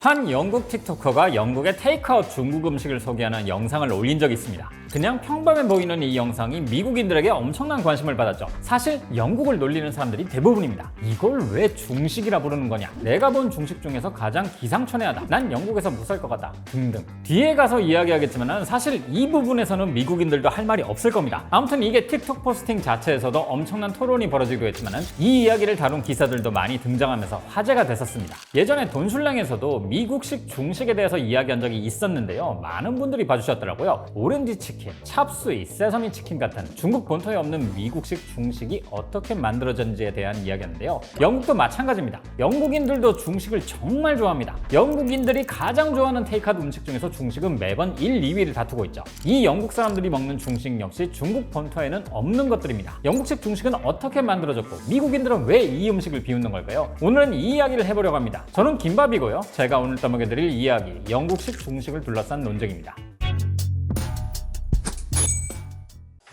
한 영국 틱토커가 영국의 테이크아웃 중국 음식을 소개하는 영상을 올린 적이 있습니다. 그냥 평범해 보이는 이 영상이 미국인들에게 엄청난 관심을 받았죠. 사실 영국을 놀리는 사람들이 대부분입니다. 이걸 왜 중식이라 부르는 거냐? 내가 본 중식 중에서 가장 기상천외하다. 난 영국에서 못 살 것 같다. 등등. 뒤에 가서 이야기하겠지만 사실 이 부분에서는 미국인들도 할 말이 없을 겁니다. 아무튼 이게 틱톡 포스팅 자체에서도 엄청난 토론이 벌어지기도 했지만 이 이야기를 다룬 기사들도 많이 등장하면서 화제가 됐었습니다. 예전에 돈슐랭에서도 미국식 중식에 대해서 이야기한 적이 있었는데요. 많은 분들이 봐주셨더라고요. 오렌지 치킨, 찹수이, 세서미 치킨 같은 중국 본토에 없는 미국식 중식이 어떻게 만들어졌는지에 대한 이야기였는데요. 영국도 마찬가지입니다. 영국인들도 중식을 정말 좋아합니다. 영국인들이 가장 좋아하는 테이크아웃 음식 중에서 중식은 매번 1, 2위를 다투고 있죠. 이 영국 사람들이 먹는 중식 역시 중국 본토에는 없는 것들입니다. 영국식 중식은 어떻게 만들어졌고 미국인들은 왜 이 음식을 비웃는 걸까요? 오늘은 이 이야기를 해보려고 합니다. 저는 김밥이고요. 제가 오늘 떠먹여드릴 이야기, 영국식 중식을 둘러싼 논쟁입니다.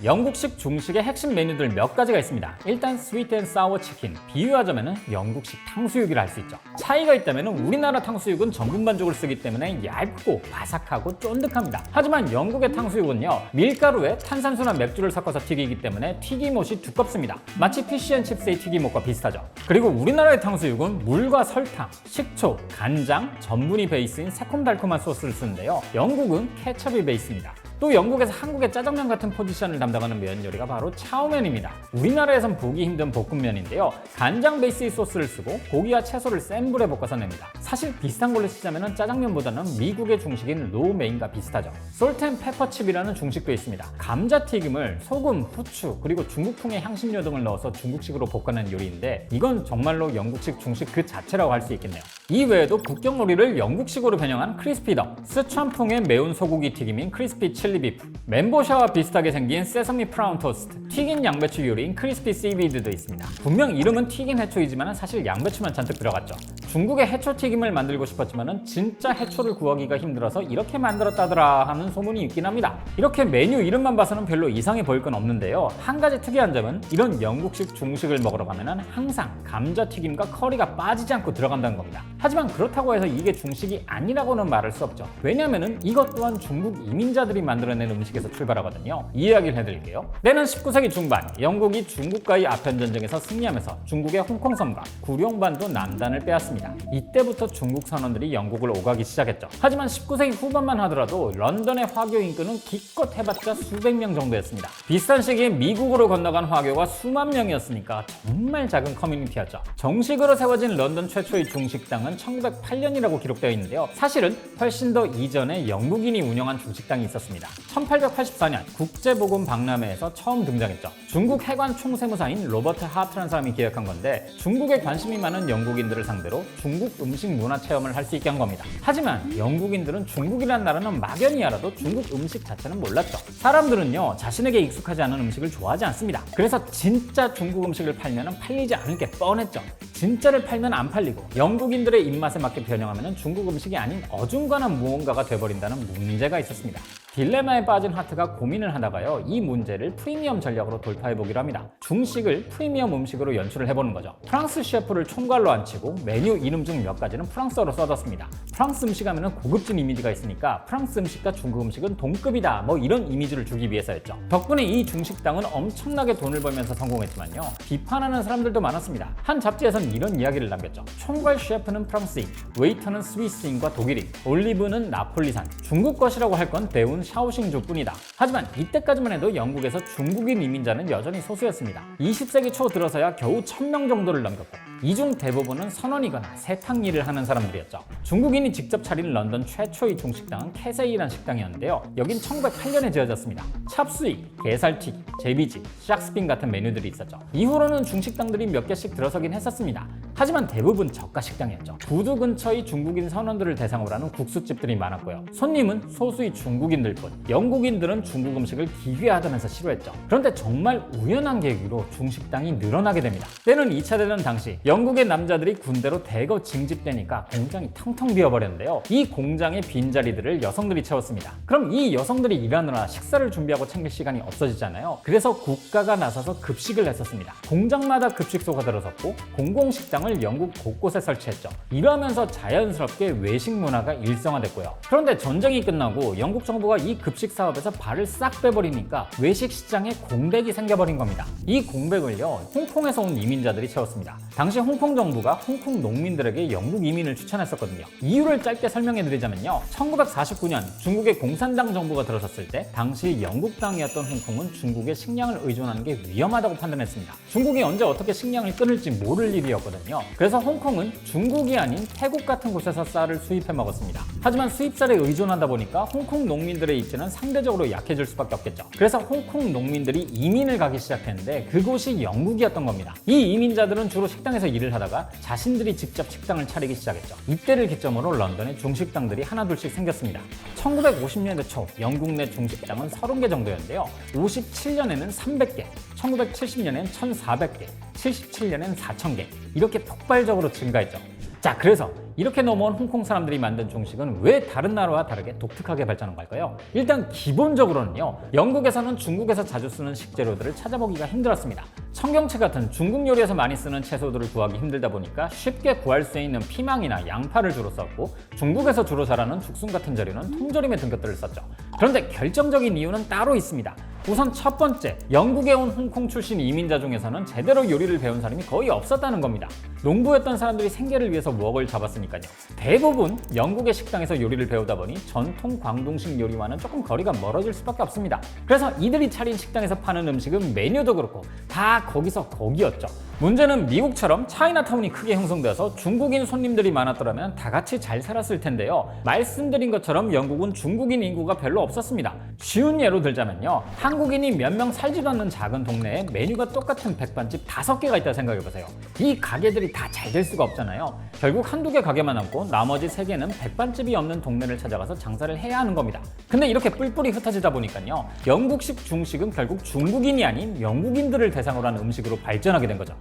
영국식 중식의 핵심 메뉴들 몇 가지가 있습니다. 일단 스위트 앤 사워 치킨, 비유하자면 영국식 탕수육이라 할 수 있죠. 차이가 있다면 우리나라 탕수육은 전분 반죽을 쓰기 때문에 얇고 바삭하고 쫀득합니다. 하지만 영국의 탕수육은요, 밀가루에 탄산수나 맥주를 섞어서 튀기기 때문에 튀김옷이 두껍습니다. 마치 피쉬앤칩스의 튀김옷과 비슷하죠. 그리고 우리나라의 탕수육은 물과 설탕, 식초, 간장, 전분이 베이스인 새콤달콤한 소스를 쓰는데요. 영국은 케첩이 베이스입니다. 또 영국에서 한국의 짜장면 같은 포지션을 담당하는 면 요리가 바로 차오면입니다. 우리나라에선 보기 힘든 볶음면인데요. 간장 베이스의 소스를 쓰고 고기와 채소를 센 불에 볶아서 냅니다. 사실 비슷한 걸로 치자면 짜장면보다는 미국의 중식인 로우메인과 비슷하죠. 솔트앤페퍼칩이라는 중식도 있습니다. 감자튀김을 소금, 후추, 그리고 중국풍의 향신료 등을 넣어서 중국식으로 볶아낸 요리인데 이건 정말로 영국식 중식 그 자체라고 할 수 있겠네요. 이 외에도 국경 요리를 영국식으로 변형한 크리스피덕, 스촨풍의 매운 소고기 튀김인 크리스피 칠리비프, 멘보샤와 비슷하게 생긴 세서미 프라운 토스트, 튀긴 양배추 요리인 크리스피 씨비드도 있습니다. 분명 이름은 튀긴 해초이지만 사실 양배추만 잔뜩 들어갔죠. 중국의 해초 튀김을 만들고 싶었지만 진짜 해초를 구하기가 힘들어서 이렇게 만들었다더라 하는 소문이 있긴 합니다. 이렇게 메뉴 이름만 봐서는 별로 이상해 보일 건 없는데요. 한 가지 특이한 점은 이런 영국식 중식을 먹으러 가면 항상 감자튀김과 커리가 빠지지 않고 들어간다는 겁니다. 하지만 그렇다고 해서 이게 중식이 아니라고는 말할 수 없죠. 왜냐하면 이것 또한 중국 이민자들이 만들어낸 음식에서 출발하거든요. 이 이야기를 해드릴게요. 때는 19세기 중반, 영국이 중국과의 아편전쟁에서 승리하면서 중국의 홍콩섬과 구룡반도 남단을 빼앗습니다. 이때부터 중국 선원들이 영국을 오가기 시작했죠. 하지만 19세기 후반만 하더라도 런던의 화교 인구는 기껏 해봤자 수백 명 정도였습니다. 비슷한 시기에 미국으로 건너간 화교가 수만 명이었으니까 정말 작은 커뮤니티였죠. 정식으로 세워진 런던 최초의 중식당은 1908년이라고 기록되어 있는데요. 사실은 훨씬 더 이전에 영국인이 운영한 중식당이 있었습니다. 1884년 국제보건 박람회에서 처음 등장했죠. 중국 해관 총세무사인 로버트 하트라는 사람이 기획한 건데 중국에 관심이 많은 영국인들을 상대로 중국 음식 문화 체험을 할 수 있게 한 겁니다. 하지만 영국인들은 중국이라는 나라는 막연히 알아도 중국 음식 자체는 몰랐죠. 사람들은요, 자신에게 익숙하지 않은 음식을 좋아하지 않습니다. 그래서 진짜 중국 음식을 팔면 팔리지 않을 게 뻔했죠. 진짜를 팔면 안 팔리고 영국인들의 입맛에 맞게 변형하면 중국 음식이 아닌 어중간한 무언가가 돼버린다는 문제가 있었습니다. 딜레마에 빠진 하트가 고민을 하다가요, 이 문제를 프리미엄 전략으로 돌파해보기로 합니다. 중식을 프리미엄 음식으로 연출을 해보는 거죠. 프랑스 셰프를 총괄로 앉히고 메뉴 이름 중 몇 가지는 프랑스어로 써뒀습니다. 프랑스 음식 하면 고급진 이미지가 있으니까 프랑스 음식과 중국 음식은 동급이다, 뭐 이런 이미지를 주기 위해서였죠. 덕분에 이 중식당은 엄청나게 돈을 벌면서 성공했지만요, 비판하는 사람들도 많았습니다. 한 잡지에서는 이런 이야기를 남겼죠. 총괄 셰프는 프랑스인, 웨이터는 스위스인과 독일인, 올리브는 나폴리산, 중국 것이라고 할 건 데운 샤오싱주 뿐이다. 하지만 이때까지만 해도 영국에서 중국인 이민자는 여전히 소수였습니다. 20세기 초 들어서야 겨우 1000명 정도를 넘겼고 이 중 대부분은 선원이거나 세탁 일을 하는 사람들이었죠. 중국인이 직접 차린 런던 최초의 중식당은 캐세이라는 식당이었는데요. 여긴 1908년에 지어졌습니다. 찹수이, 게살튀기, 제비지, 샥스핀 같은 메뉴들이 있었죠. 이후로는 중식당들이 몇 개씩 들어서긴 했었습니다. 하지만 대부분 저가 식당이었죠. 구두 근처의 중국인 선원들을 대상으로 하는 국수집들이 많았고요. 손님은 소수의 중국인들 뿐, 영국인들은 중국 음식을 기괴하다면서 싫어했죠. 그런데 정말 우연한 계기로 중식당이 늘어나게 됩니다. 때는 2차 대전 당시 영국의 남자들이 군대로 대거 징집되니까 공장이 텅텅 비어버렸는데요. 이 공장의 빈자리들을 여성들이 채웠습니다. 그럼 이 여성들이 일하느라 식사를 준비하고 챙길 시간이 없어지잖아요. 그래서 국가가 나서서 급식을 했었습니다. 공장마다 급식소가 들어섰고 공공식당은 중식당을 영국 곳곳에 설치했죠. 이러면서 자연스럽게 외식 문화가 일상화됐고요. 그런데 전쟁이 끝나고 영국 정부가 이 급식 사업에서 발을 싹 빼버리니까 외식 시장에 공백이 생겨버린 겁니다. 이 공백을요, 홍콩에서 온 이민자들이 채웠습니다. 당시 홍콩 정부가 홍콩 농민들에게 영국 이민을 추천했었거든요. 이유를 짧게 설명해드리자면요, 1949년 중국의 공산당 정부가 들어섰을 때 당시 영국 땅이었던 홍콩은 중국의 식량을 의존하는 게 위험하다고 판단했습니다. 중국이 언제 어떻게 식량을 끊을지 모를 일이었거든요. 그래서 홍콩은 중국이 아닌 태국 같은 곳에서 쌀을 수입해 먹었습니다. 하지만 수입쌀에 의존하다 보니까 홍콩 농민들의 입지는 상대적으로 약해질 수밖에 없겠죠. 그래서 홍콩 농민들이 이민을 가기 시작했는데 그곳이 영국이었던 겁니다. 이 이민자들은 주로 식당에서 일을 하다가 자신들이 직접 식당을 차리기 시작했죠. 이때를 기점으로 런던에 중식당들이 하나둘씩 생겼습니다. 1950년대 초 영국 내 중식당은 30개 정도였는데요. 57년에는 300개, 1970년엔 1,400개, 77년엔 4,000개 이렇게 폭발적으로 증가했죠. 자, 그래서 이렇게 넘어온 홍콩 사람들이 만든 중식은 왜 다른 나라와 다르게 독특하게 발전한 걸까요? 일단 기본적으로는요, 영국에서는 중국에서 자주 쓰는 식재료들을 찾아보기가 힘들었습니다. 청경채 같은 중국 요리에서 많이 쓰는 채소들을 구하기 힘들다 보니까 쉽게 구할 수 있는 피망이나 양파를 주로 썼고, 중국에서 주로 자라는 죽순 같은 재료는 통조림에 든 것들을 썼죠. 그런데 결정적인 이유는 따로 있습니다. 우선 첫 번째, 영국에 온 홍콩 출신 이민자 중에서는 제대로 요리를 배운 사람이 거의 없었다는 겁니다. 농부였던 사람들이 생계를 위해서 웍을 잡았으니까요. 대부분 영국의 식당에서 요리를 배우다 보니 전통 광둥식 요리와는 조금 거리가 멀어질 수밖에 없습니다. 그래서 이들이 차린 식당에서 파는 음식은 메뉴도 그렇고 다 거기서 거기였죠. 문제는 미국처럼 차이나타운이 크게 형성되어서 중국인 손님들이 많았더라면 다 같이 잘 살았을 텐데요. 말씀드린 것처럼 영국은 중국인 인구가 별로 없었습니다. 쉬운 예로 들자면요, 한국인이 몇 명 살지도 않는 작은 동네에 메뉴가 똑같은 백반집 5개가 있다 생각해보세요. 이 가게들이 다 잘 될 수가 없잖아요. 결국 한두 개 가게만 남고 나머지 3개는 백반집이 없는 동네를 찾아가서 장사를 해야 하는 겁니다. 근데 이렇게 뿔뿔이 흩어지다 보니까요, 영국식 중식은 결국 중국인이 아닌 영국인들을 대상으로 한 음식으로 발전하게 된 거죠.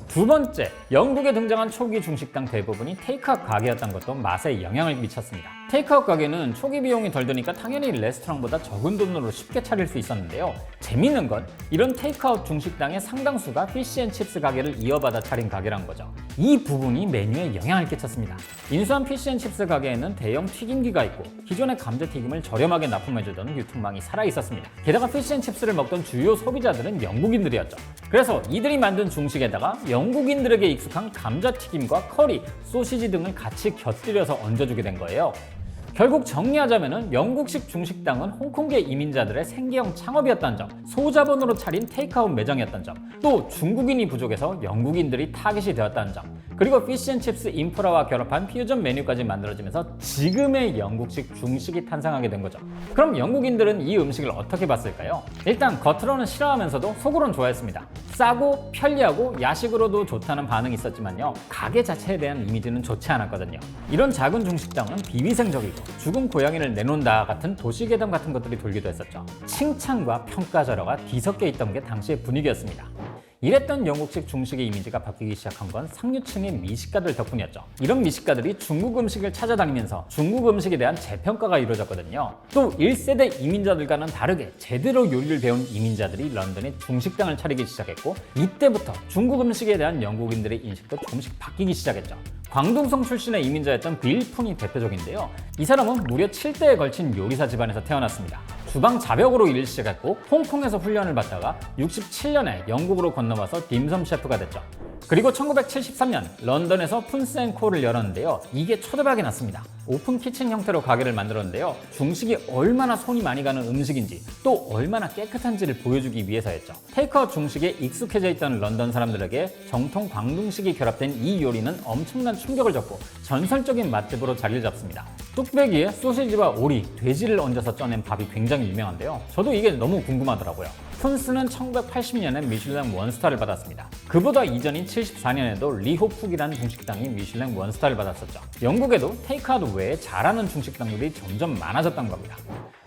두 번째, 영국에 등장한 초기 중식당 대부분이 테이크아웃 가게였던 것도 맛에 영향을 미쳤습니다. 테이크아웃 가게는 초기 비용이 덜 드니까 당연히 레스토랑보다 적은 돈으로 쉽게 차릴 수 있었는데요. 재밌는 건 이런 테이크아웃 중식당의 상당수가 피시앤칩스 가게를 이어받아 차린 가게란 거죠. 이 부분이 메뉴에 영향을 끼쳤습니다. 인수한 피시앤칩스 가게에는 대형 튀김기가 있고 기존의 감자튀김을 저렴하게 납품해주던 유통망이 살아있었습니다. 게다가 피시앤칩스를 먹던 주요 소비자들은 영국인들이었죠. 그래서 이들이 만든 중식에다가 영국인들에게 익숙한 감자튀김과 커리, 소시지 등을 같이 곁들여서 얹어주게 된 거예요. 결국 정리하자면 영국식 중식당은 홍콩계 이민자들의 생계형 창업이었다는 점, 소자본으로 차린 테이크아웃 매장이었다는 점, 또 중국인이 부족해서 영국인들이 타깃이 되었다는 점, 그리고 피시앤칩스 인프라와 결합한 퓨전 메뉴까지 만들어지면서 지금의 영국식 중식이 탄생하게 된 거죠. 그럼 영국인들은 이 음식을 어떻게 봤을까요? 일단 겉으로는 싫어하면서도 속으로는 좋아했습니다. 싸고 편리하고 야식으로도 좋다는 반응이 있었지만요, 가게 자체에 대한 이미지는 좋지 않았거든요. 이런 작은 중식당은 비위생적이고 죽은 고양이를 내놓는다 같은 도시괴담 같은 것들이 돌기도 했었죠. 칭찬과 평가 절하가 뒤섞여 있던 게 당시의 분위기였습니다. 이랬던 영국식 중식의 이미지가 바뀌기 시작한 건 상류층의 미식가들 덕분이었죠. 이런 미식가들이 중국 음식을 찾아다니면서 중국 음식에 대한 재평가가 이루어졌거든요. 또 1세대 이민자들과는 다르게 제대로 요리를 배운 이민자들이 런던에 중식당을 차리기 시작했고, 이때부터 중국 음식에 대한 영국인들의 인식도 조금씩 바뀌기 시작했죠. 광둥성 출신의 이민자였던 빌 푼이 대표적인데요. 이 사람은 무려 7대에 걸친 요리사 집안에서 태어났습니다. 주방 자벽으로 일을 시작했고 홍콩에서 훈련을 받다가 67년에 영국으로 건너와서 딤섬 셰프가 됐죠. 그리고 1973년 런던에서 푼스앤코를 열었는데요. 이게 초대박이 났습니다. 오픈 키친 형태로 가게를 만들었는데요. 중식이 얼마나 손이 많이 가는 음식인지 또 얼마나 깨끗한지를 보여주기 위해서였죠. 테이크아웃 중식에 익숙해져 있던 런던 사람들에게 정통 광둥식이 결합된 이 요리는 엄청난 충격을 줬고 전설적인 맛집으로 자리를 잡습니다. 뚝배기에 소시지와 오리, 돼지를 얹어서 쪄낸 밥이 굉장히 유명한데요. 저도 이게 너무 궁금하더라고요. 푼스는 1980년에 미슐랭 원스타를 받았습니다. 그보다 이전인 74년에도 리호푹이라는 중식당이 미슐랭 원스타를 받았었죠. 영국에도 테이크아웃 외에 잘하는 중식당들이 점점 많아졌던 겁니다.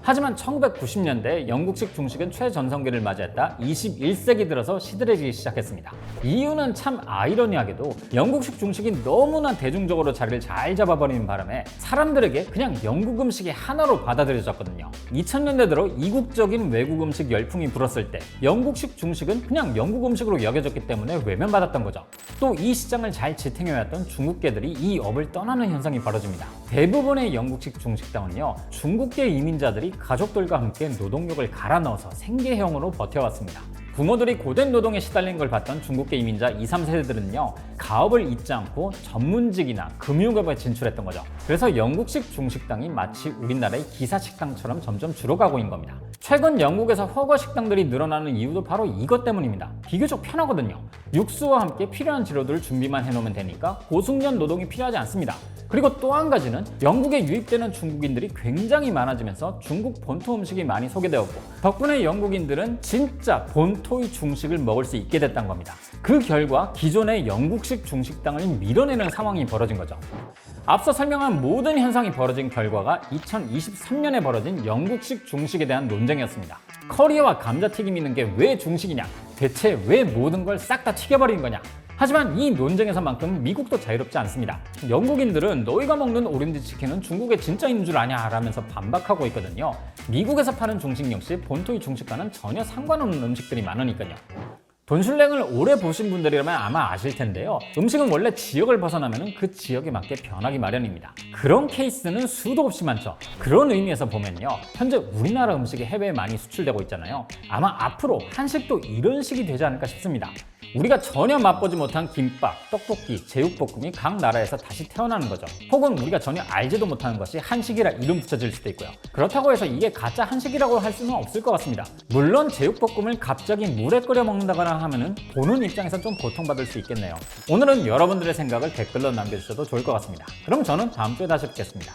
하지만 1990년대 영국식 중식은 최전성기를 맞이했다 21세기 들어서 시들해지기 시작했습니다. 이유는 참 아이러니하게도 영국식 중식이 너무나 대중적으로 자리를 잘 잡아버리는 바람에 사람들에게 그냥 영국 음식이 하나로 받아들여졌거든요. 2000년대 들어 이국적인 외국 음식 열풍이 불었을 때 영국식 중식은 그냥 영국 음식으로 여겨졌기 때문에 외면받았던 거죠. 또 이 시장을 잘 지탱해왔던 중국계들이 이 업을 떠나는 현상이 벌어집니다. 대부분의 영국식 중식당은요, 중국계 이민자들이 가족들과 함께 노동력을 갈아 넣어서 생계형으로 버텨왔습니다. 부모들이 고된 노동에 시달린 걸 봤던 중국계 이민자 2, 3세대들은요 가업을 잊지 않고 전문직이나 금융업에 진출했던 거죠. 그래서 영국식 중식당이 마치 우리나라의 기사식당처럼 점점 줄어가고 있는 겁니다. 최근 영국에서 허거 식당들이 늘어나는 이유도 바로 이것 때문입니다. 비교적 편하거든요. 육수와 함께 필요한 재료들을 준비만 해놓으면 되니까 고숙련 노동이 필요하지 않습니다. 그리고 또 한 가지는 영국에 유입되는 중국인들이 굉장히 많아지면서 중국 본토 음식이 많이 소개되었고 덕분에 영국인들은 진짜 본토의 중식을 먹을 수 있게 됐다는 겁니다. 그 결과 기존의 영국식 중식당을 밀어내는 상황이 벌어진 거죠. 앞서 설명한 모든 현상이 벌어진 결과가 2023년에 벌어진 영국식 중식에 대한 논쟁이었습니다. 커리와 감자튀김 있는 게 왜 중식이냐? 대체 왜 모든 걸 싹 다 튀겨버리는 거냐? 하지만 이 논쟁에서만큼 미국도 자유롭지 않습니다. 영국인들은 너희가 먹는 오렌지 치킨은 중국에 진짜 있는 줄 아냐 라면서 반박하고 있거든요. 미국에서 파는 중식 역시 본토의 중식과는 전혀 상관없는 음식들이 많으니까요. 돈슐랭을 오래 보신 분들이라면 아마 아실 텐데요. 음식은 원래 지역을 벗어나면 그 지역에 맞게 변하기 마련입니다. 그런 케이스는 수도 없이 많죠. 그런 의미에서 보면요. 현재 우리나라 음식이 해외에 많이 수출되고 있잖아요. 아마 앞으로 한식도 이런 식이 되지 않을까 싶습니다. 우리가 전혀 맛보지 못한 김밥, 떡볶이, 제육볶음이 각 나라에서 다시 태어나는 거죠. 혹은 우리가 전혀 알지도 못하는 것이 한식이라 이름 붙여질 수도 있고요. 그렇다고 해서 이게 가짜 한식이라고 할 수는 없을 것 같습니다. 물론 제육볶음을 갑자기 물에 끓여 먹는다거나 하면은 보는 입장에서 좀 고통받을 수 있겠네요. 오늘은 여러분들의 생각을 댓글로 남겨주셔도 좋을 것 같습니다. 그럼 저는 다음 주에 다시 뵙겠습니다.